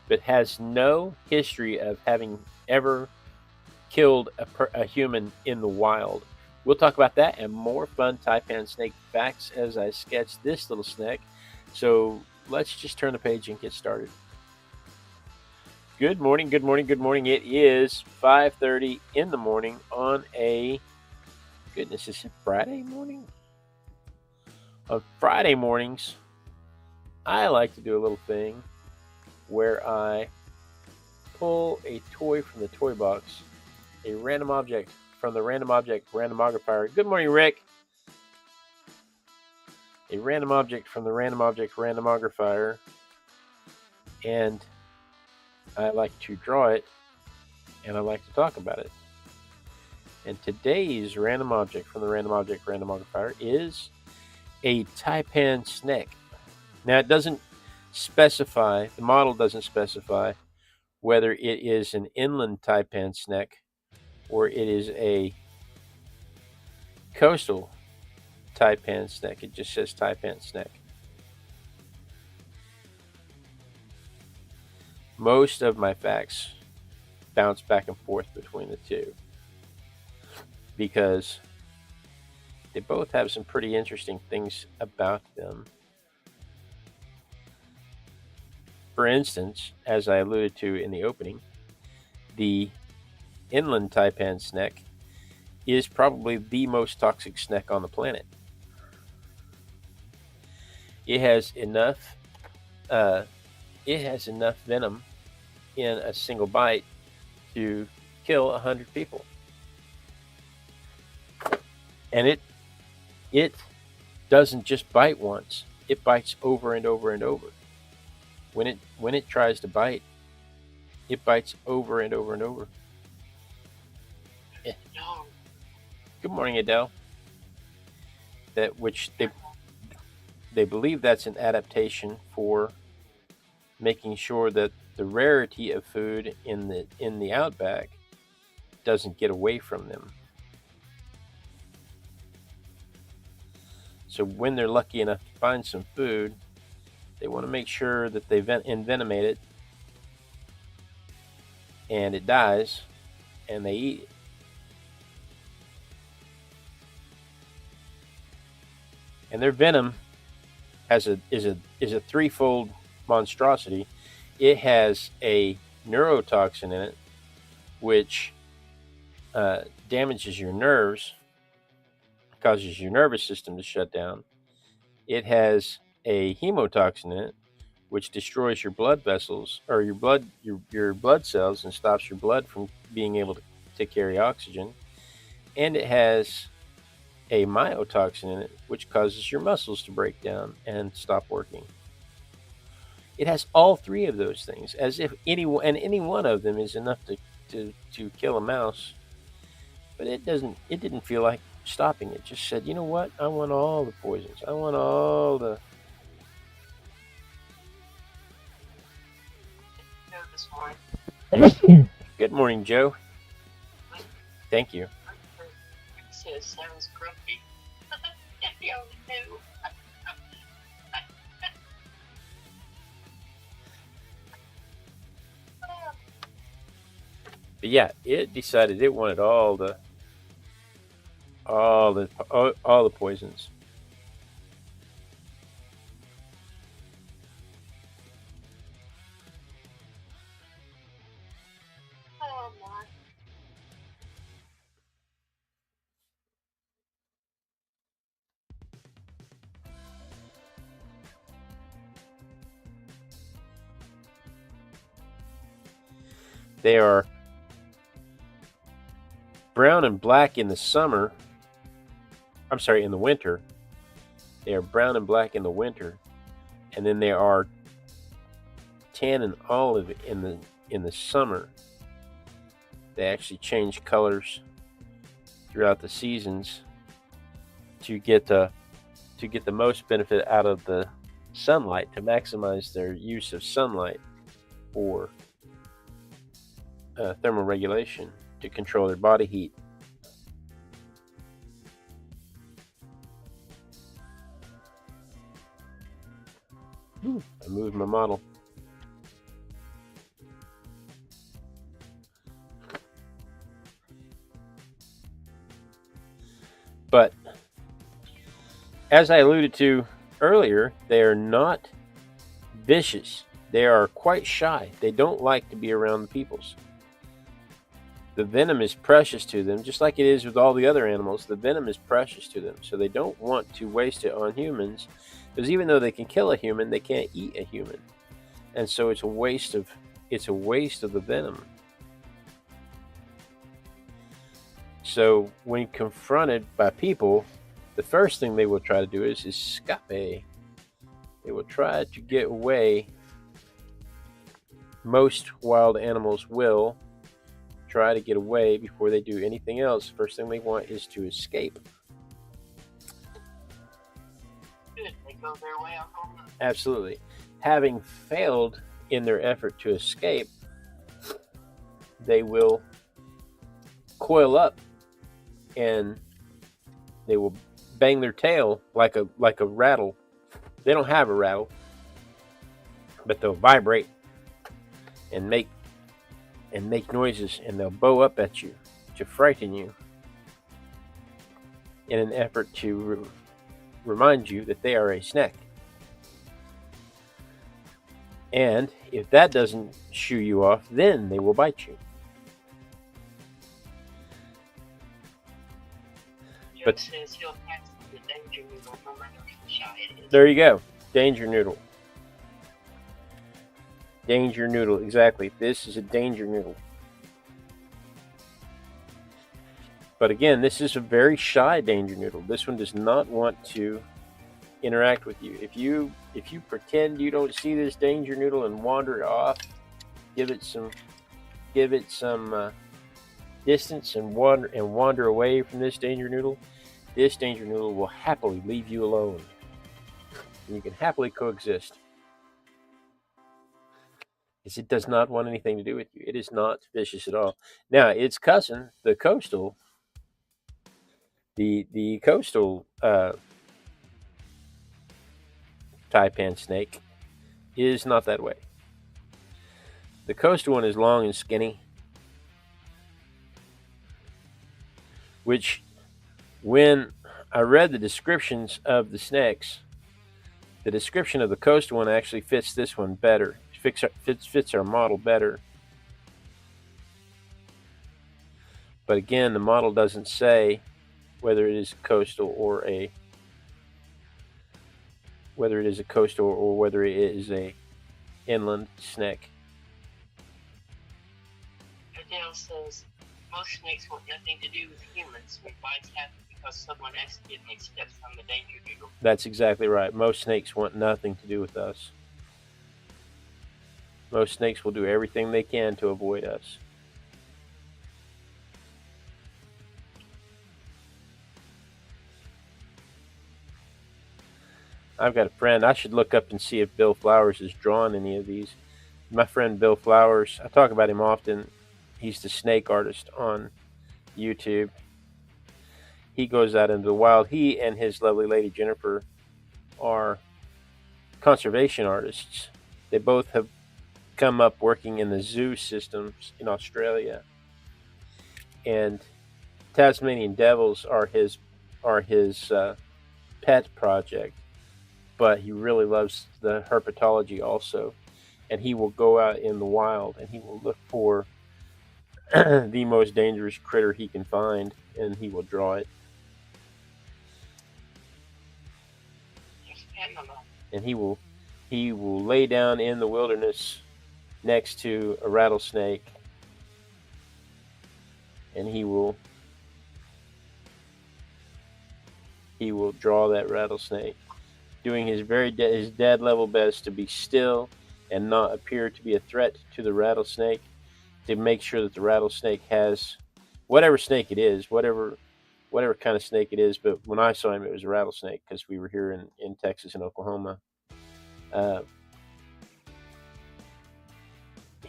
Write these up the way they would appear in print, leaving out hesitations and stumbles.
but has no history of having ever killed a human in the wild. We'll talk about that and more fun Taipan snake facts as I sketch this little snake. So let's just turn the page and get started. Good morning, good morning, good morning. It is 5:30 in the morning on a, goodness, is it Friday morning? On Friday mornings, I like to do a little thing where I pull a toy from the toy box, a random object from the Random Object Randomogrifier. Good morning, Rick. A random object from the Random Object Randomogrifier, and I like to draw it, and I like to talk about it. And today's random object from the Random Object Randomogrifier is a Taipan snake. Now, it doesn't specify, the model doesn't specify whether it is an inland Taipan snake or it is a coastal Taipan snake. It just says Taipan snake. Most of my facts bounce back and forth between the two because they both have some pretty interesting things about them. For instance, as I alluded to in the opening, the inland Taipan snake is probably the most toxic snake on the planet. It has enough venom in a single bite to kill 100 people. And it doesn't just bite once, it bites over and over and over. When it tries to bite, it bites over and over and over. Good morning, Adele. That which they believe that's an adaptation for making sure that the rarity of food in the outback doesn't get away from them. So when they're lucky enough to find some food, they want to make sure that they envenomate it and it dies and they eat it. And their venom is a threefold monstrosity. It has a neurotoxin in it, which damages your nerves, causes your nervous system to shut down. It has a hemotoxin in it, which destroys your blood vessels or your blood cells and stops your blood from being able to carry oxygen. And it has a myotoxin in it, which causes your muscles to break down and stop working. It has all three of those things, as if any one of them is enough to kill a mouse. But it didn't feel like stopping. It just said, you know what? I want all the poisons. I want all the. Good morning, Joe. Thank you. Sounds grumpy. If you only knew. But yeah, it decided it wanted all the poisons. Oh my. They are brown and black in the summer. I'm sorry, in the winter. They are brown and black in the winter, and then they are tan and olive in the summer. They actually change colors throughout the seasons to get the most benefit out of the sunlight, to maximize their use of sunlight for thermal regulation, to control their body heat. I moved my model. as I alluded to earlier, they are not vicious. They are quite shy. They don't like to be around the peoples. The venom is precious to them, just like it is with all the other animals. The venom is precious to them, so they don't want to waste it on humans, because even though they can kill a human, they can't eat a human, and so it's a waste of the venom. So when confronted by people, the first thing they will try to do is escape. They will try to get away. Most wild animals will try to get away before they do anything else. First thing they want is to escape. Good. They go their way, I'll go mine. Absolutely. Having failed in their effort to escape, they will coil up and they will bang their tail like a rattle. They don't have a rattle, but they'll vibrate and make noises, and they'll bow up at you to frighten you in an effort to remind you that they are a snake. And if that doesn't shoo you off, then they will bite you. But says he'll pass the danger noodle no matter how shy it is. There you go. Danger noodle. Danger noodle, exactly. This is a danger noodle. But again, this is a very shy danger noodle. This one does not want to interact with you. If you pretend you don't see this danger noodle and wander off, give it some distance and wander away from this danger noodle, this danger noodle will happily leave you alone. And you can happily coexist. Because it does not want anything to do with you. It is not vicious at all. Now, its cousin, the coastal Taipan snake, is not that way. The coastal one is long and skinny, which, when I read the descriptions of the snakes, the description of the coastal one actually fits this one better. Fits our model better. But again, the model doesn't say whether it is a coastal or whether it is a inland snake. Adele says most snakes want nothing to do with humans. When bites happen because someone accidentally steps on the danger noodle. That's exactly right. Most snakes want nothing to do with us. Most snakes will do everything they can to avoid us. I've got a friend. I should look up and see if Bill Flowers has drawn any of these. My friend Bill Flowers, I talk about him often. He's the snake artist on YouTube. He goes out into the wild. He and his lovely lady Jennifer are conservation artists. They both have come up working in the zoo systems in Australia, and Tasmanian devils are his pet project. But he really loves the herpetology also, and he will go out in the wild and he will look for the most dangerous critter he can find, and he will draw it. And he will lay down in the wilderness next to a rattlesnake, and he will draw that rattlesnake, doing his his dead level best to be still and not appear to be a threat to the rattlesnake, to make sure that the rattlesnake has whatever snake it is, whatever kind of snake it is. But when I saw him, it was a rattlesnake, because we were here in Texas and Oklahoma.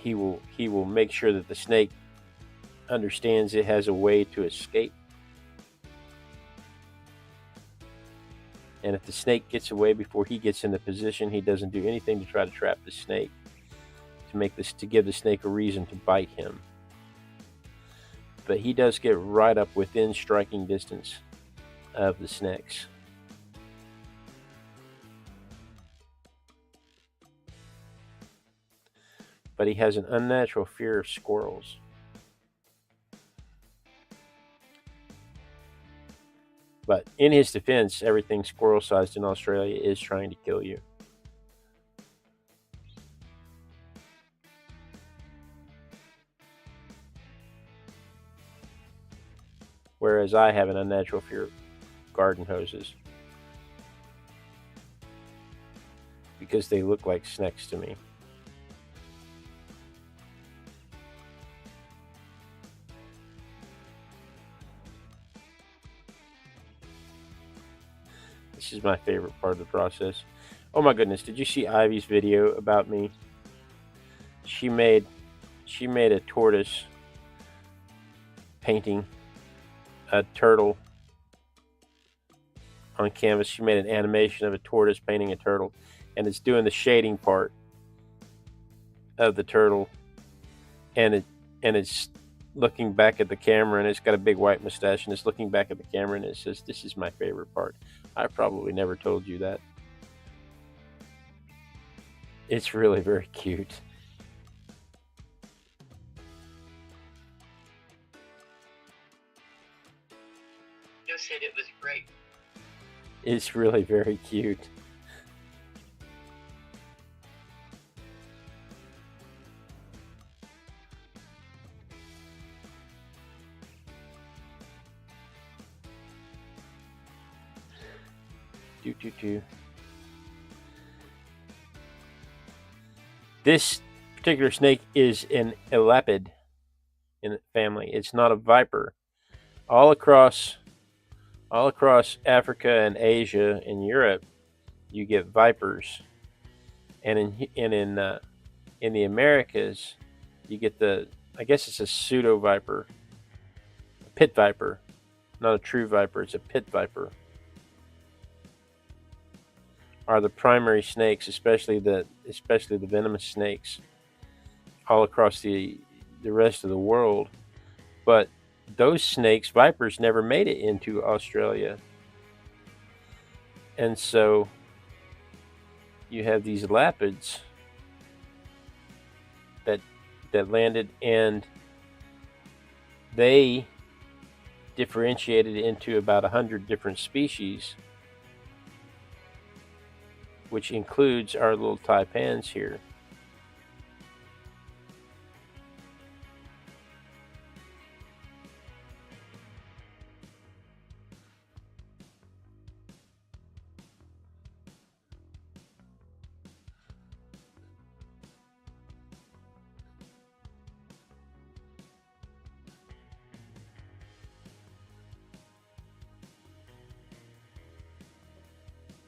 He will make sure that the snake understands it has a way to escape. And if the snake gets away before he gets into position, he doesn't do anything to try to trap the snake, to give the snake a reason to bite him. But he does get right up within striking distance of the snakes. but he has an unnatural fear of squirrels. But in his defense, everything squirrel-sized in Australia is trying to kill you. Whereas I have an unnatural fear of garden hoses. Because they look like snakes to me. This is my favorite part of the process. Oh my goodness, did you see Ivy's video about me? She made a tortoise painting a turtle on canvas. She made an animation of a tortoise painting a turtle, and it's doing the shading part of the turtle, and it's looking back at the camera, and it's got a big white mustache, and it's looking back at the camera, and it says, "This is my favorite part." I probably never told you that. It's really very cute. You said it was great. It's really very cute. This particular snake is an elapid in the family. It's not a viper. All across Africa and Asia and Europe, you get vipers, and in the Americas, you get I guess it's a pseudo viper, a pit viper, not a true viper. It's a pit viper. Are the primary snakes, especially the venomous snakes, all across the rest of the world. But those snakes, vipers, never made it into Australia, and so you have these lapids that landed, and they differentiated into about 100 different species, which includes our little taipans here.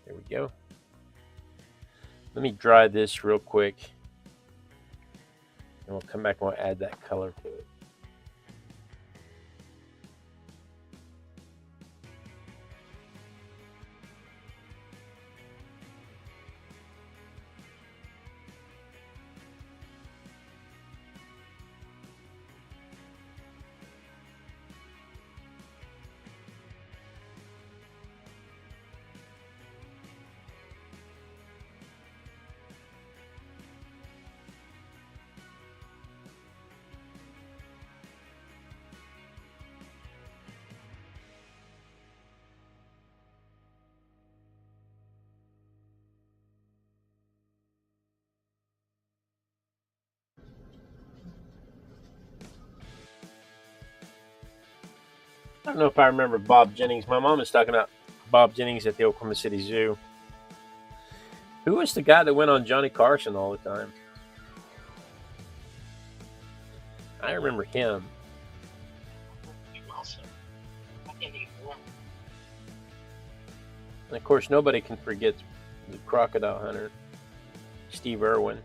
There we go. Let me dry this real quick, and we'll come back and we'll add that color to it. I don't know if I remember Bob Jennings. My mom is talking about Bob Jennings at the Oklahoma City Zoo. Who was the guy that went on Johnny Carson all the time? I remember him. And of course, nobody can forget the crocodile hunter, Steve Irwin.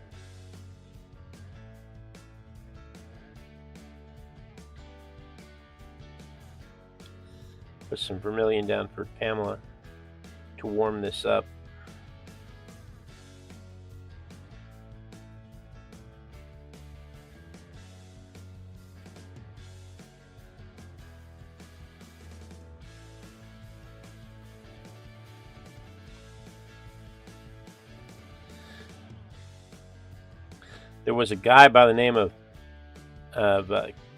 Put some vermilion down for Pamela to warm this up. there was a guy by the name of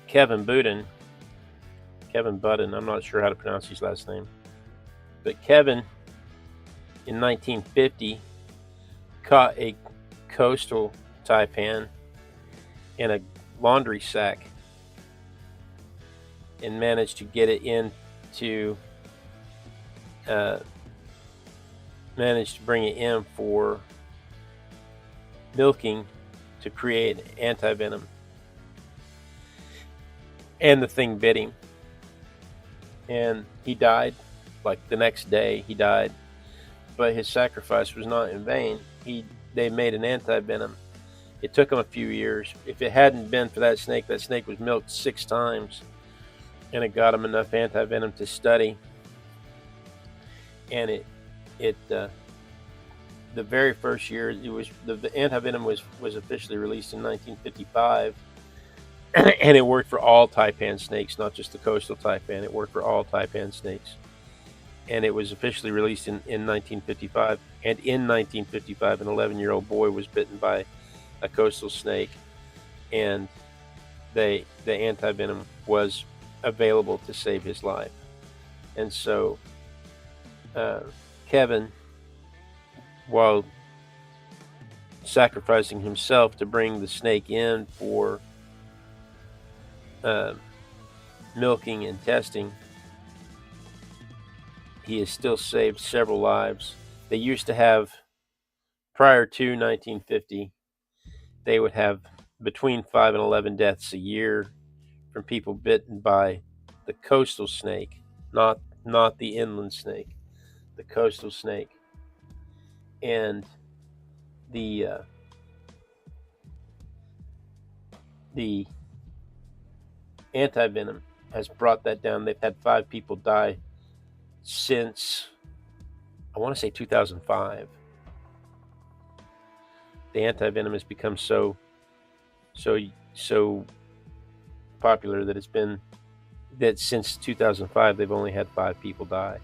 Kevin Budden. I'm not sure how to pronounce his last name, but Kevin in 1950 caught a coastal taipan in a laundry sack and managed to get it into managed to bring it in for milking to create antivenom. And the thing bit him. And he died. Like the next day, he died. But his sacrifice was not in vain. They made an antivenom. It took him a few years. If it hadn't been for that snake was milked 6 times. And it got him enough antivenom to study. And the very first year, it was the antivenom was officially released in 1955, and it worked for all taipan snakes, not just the coastal taipan. It worked for all taipan snakes, and it was officially released in 1955. And in 1955, an 11-year-old boy was bitten by a coastal snake, and the antivenom was available to save his life. And so Kevin, while sacrificing himself to bring the snake in for milking and testing, he has still saved several lives. They used to have, prior to 1950, they would have between 5 and 11 deaths a year from people bitten by the coastal snake, not the inland snake, the coastal snake. And the antivenom has brought that down. They've had 5 people die since, I want to say, 2005. The antivenom has become so popular that since 2005 they've only had 5 people die.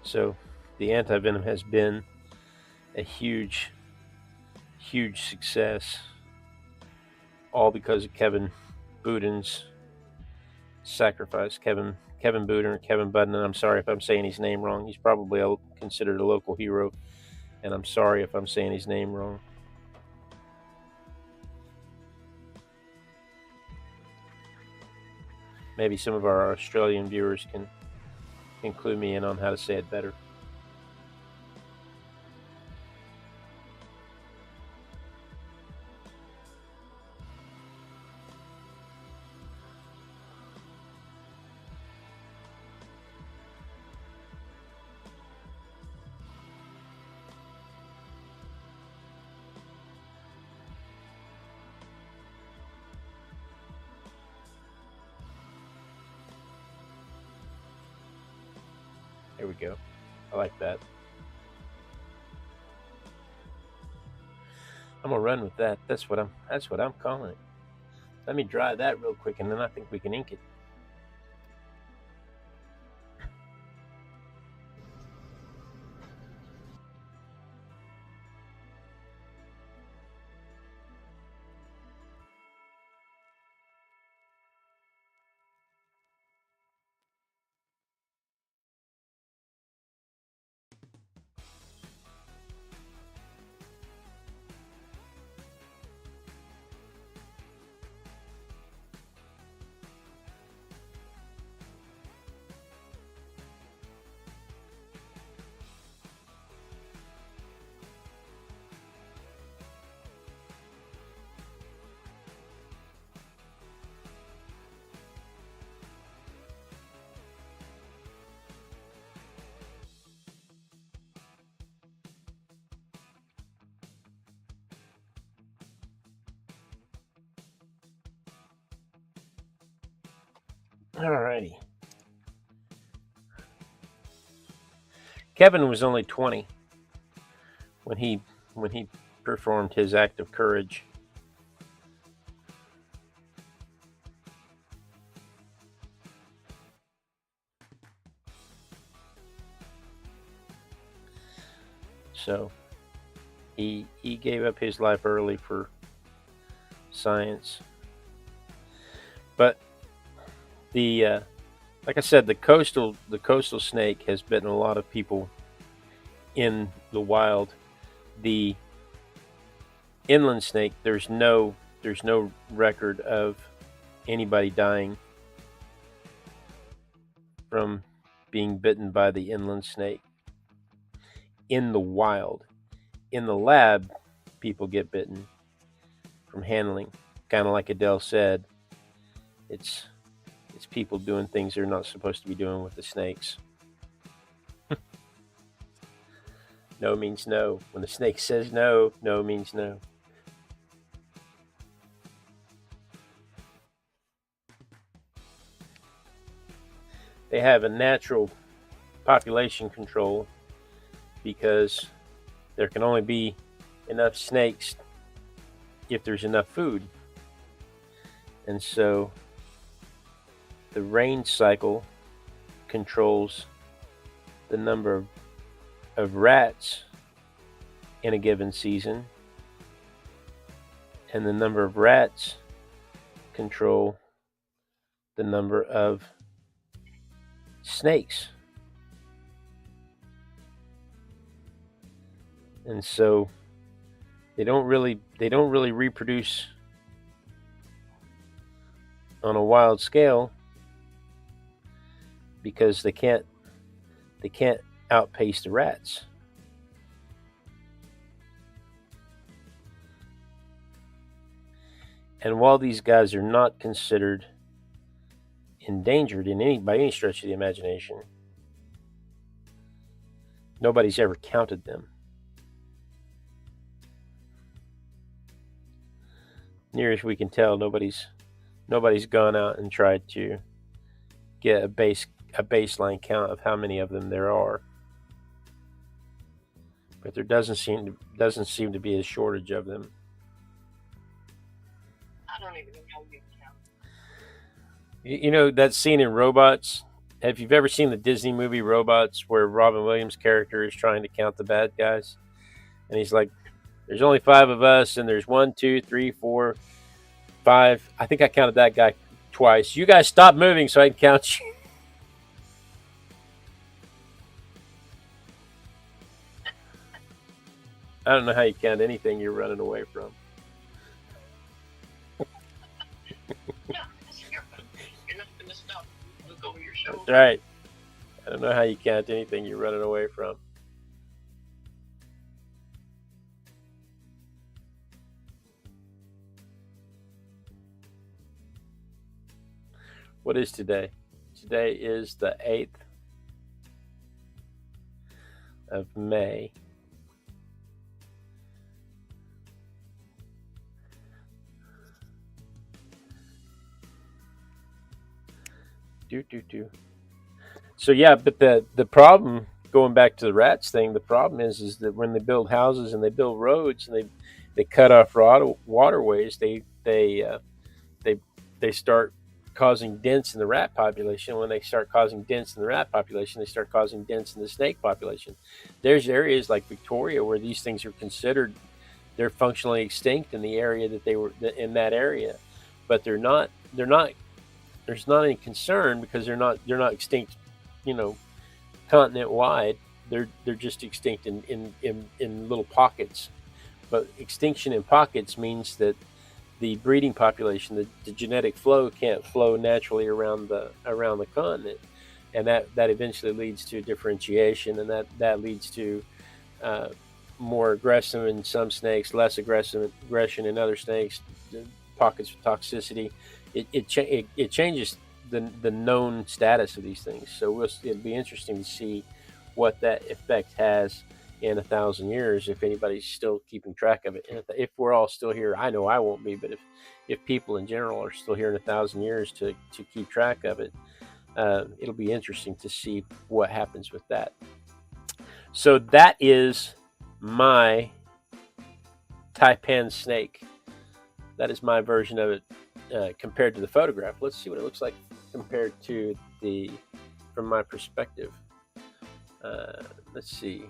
So the antivenom has been a huge success, all because of Kevin Budden's sacrifice. Kevin Budden, or Kevin Budden, and I'm sorry if I'm saying his name wrong. He's probably considered a local hero, and I'm sorry if I'm saying his name wrong. Maybe some of our Australian viewers can clue me in on how to say it better. There we go. I like that. I'm gonna run with that. That's what I'm calling it. Let me dry that real quick, and then I think we can ink it. Alrighty. Kevin was only 20 when he performed his act of courage. So he gave up his life early for science. But the like I said, the coastal snake has bitten a lot of people in the wild. The inland snake, there's no record of anybody dying from being bitten by the inland snake in the wild. In the lab, people get bitten from handling. Kind of like Adele said, it's people doing things they're not supposed to be doing with the snakes. No means no. When the snake says no, no means no. They have a natural population control because there can only be enough snakes if there's enough food. And so the rain cycle controls the number of rats in a given season, and the number of rats control the number of snakes. And so they don't really reproduce on a wild scale because they can't outpace the rats. And while these guys are not considered endangered by any stretch of the imagination, nobody's ever counted them. Near as we can tell, nobody's gone out and tried to get a baseline count of how many of them there are. But there doesn't seem to be a shortage of them. I don't even know how you count. You know that scene in Robots? Have you ever seen the Disney movie Robots, where Robin Williams' character is trying to count the bad guys? And he's like, there's only 5 of us, and there's 1, 2, 3, 4, 5. I think I counted that guy twice. You guys stop moving so I can count you. I don't know how you count anything you're running away from. You're not going to stop. Look over your shoulder. That's right. I don't know how you count anything you're running away from. What is today? Today is the 8th of May. So yeah, but the problem, going back to the rats thing, the problem is that when they build houses and they build roads and they cut off waterways, they start causing dents in the rat population. When they start causing dents in the rat population, they start causing dents in the snake population. There's areas like Victoria where these things are considered, they're functionally extinct in the area that they were in that area, but they're not. There's not any concern because they're not extinct, continent wide. They're just extinct in little pockets. But extinction in pockets means that the breeding population, the genetic flow can't flow naturally around the continent, and that eventually leads to differentiation, and that leads to more aggression in some snakes, less aggression in other snakes, pockets of toxicity. It changes the known status of these things. So it'll be interesting to see what that effect has in 1,000 years, if anybody's still keeping track of it. And if we're all still here, I know I won't be, but if people in general are still here in 1,000 years to keep track of it, it'll be interesting to see what happens with that. So that is my Taipan snake. That is my version of it compared to the photograph. Let's see what it looks like compared to from my perspective. Let's see.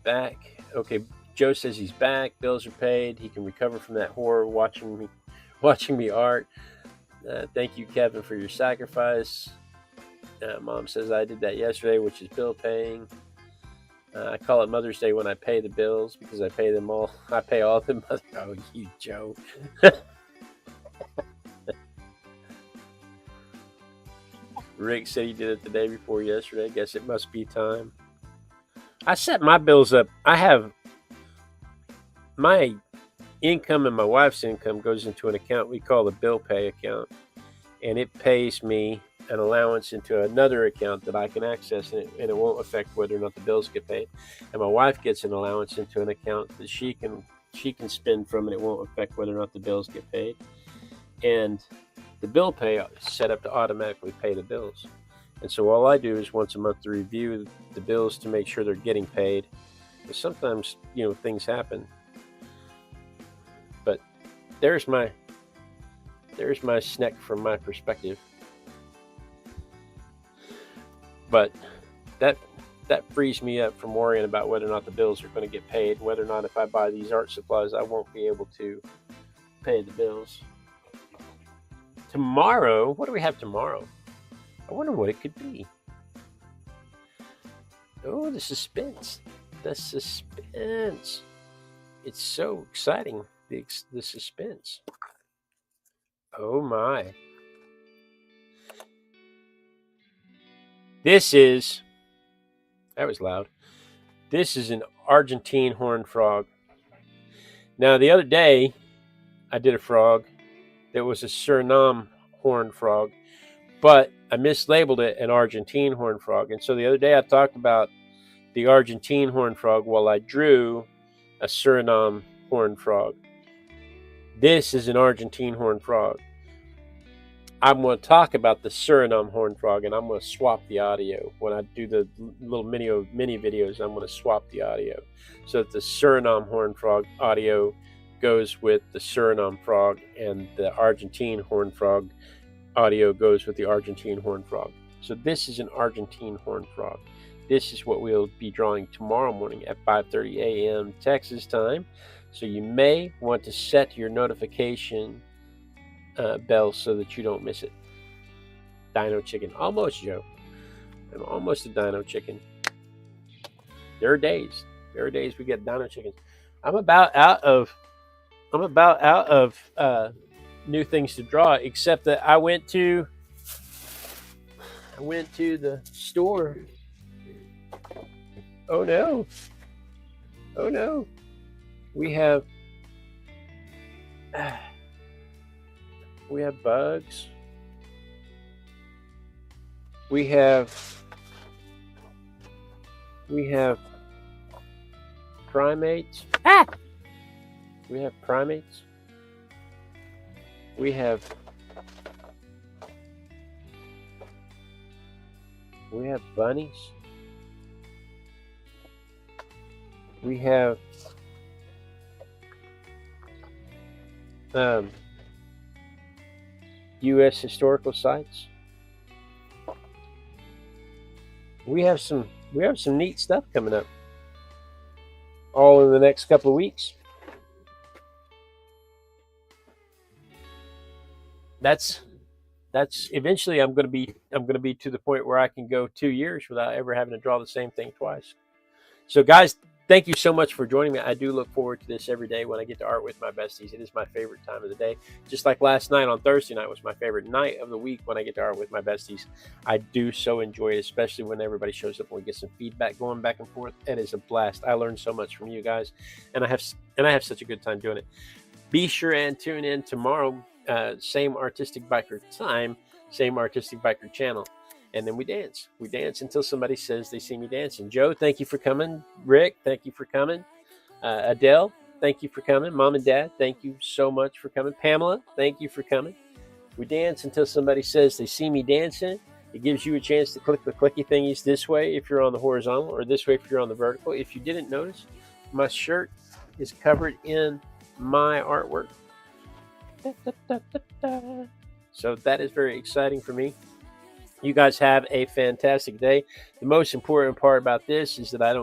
back. Okay, Joe says he's back. Bills are paid. He can recover from that horror watching me art. Thank you, Kevin, for your sacrifice. Mom says I did that yesterday, which is bill paying. I call it Mother's Day when I pay the bills because I pay them all. I pay all of them. Oh, you Joe. Rick said he did it the day before yesterday. Guess it must be time. I set my bills up. I have my income and my wife's income goes into an account we call the bill pay account, and it pays me an allowance into another account that I can access, and it won't affect whether or not the bills get paid. And my wife gets an allowance into an account that she can spend from, and it won't affect whether or not the bills get paid. And the bill pay is set up to automatically pay the bills. And so all I do is once a month to review the bills to make sure they're getting paid. But sometimes, things happen. But there's my snack from my perspective. But that frees me up from worrying about whether or not the bills are going to get paid, whether or not if I buy these art supplies, I won't be able to pay the bills. Tomorrow, what do we have tomorrow? I wonder what it could be. Oh, the suspense. The suspense. It's so exciting, the suspense. Oh my. That was loud. This is an Argentine horned frog. Now, the other day, I did a frog that was a Suriname horned frog, but I mislabeled it an Argentine horned frog. And so the other day I talked about the Argentine horned frog while I drew a Suriname horned frog. This is an Argentine horned frog. I'm going to talk about the Suriname horned frog, and I'm going to swap the audio. When I do the little mini videos, I'm going to swap the audio so that the Suriname horned frog audio goes with the Suriname frog, and the Argentine horned frog audio goes with the Argentine horned frog. So this is an Argentine horned frog. This is what we'll be drawing tomorrow morning at 5:30 a.m. Texas time. So you may want to set your notification bell so that you don't miss it. Dino chicken. Almost, Joe. I'm almost a dino chicken. There are days we get dino chickens. I'm about out of new things to draw, except that I went to the store. Oh no. We have bugs. We have primates. We have primates. We have bunnies. We have U.S. historical sites. We have some neat stuff coming up, all in the next couple of weeks. That's eventually I'm going to be to the point where I can go 2 years without ever having to draw the same thing twice. So guys, thank you so much for joining me. I do look forward to this every day when I get to art with my besties. It is my favorite time of the day. Just like last night on Thursday night was my favorite night of the week when I get to art with my besties. I do so enjoy it, especially when everybody shows up and we get some feedback going back and forth. It is a blast. I learned so much from you guys, and I have such a good time doing it. Be sure and tune in tomorrow, same Artistic Biker time, same Artistic Biker channel. And then we dance. We dance until somebody says they see me dancing. Joe, thank you for coming. Rick, thank you for coming. Adele, thank you for coming. Mom and Dad, thank you so much for coming. Pamela, thank you for coming. We dance until somebody says they see me dancing. It gives you a chance to click the clicky thingies this way if you're on the horizontal, or this way if you're on the vertical. If you didn't notice, my shirt is covered in my artwork. So that is very exciting for me. You guys have a fantastic day. The most important part about this is that I don't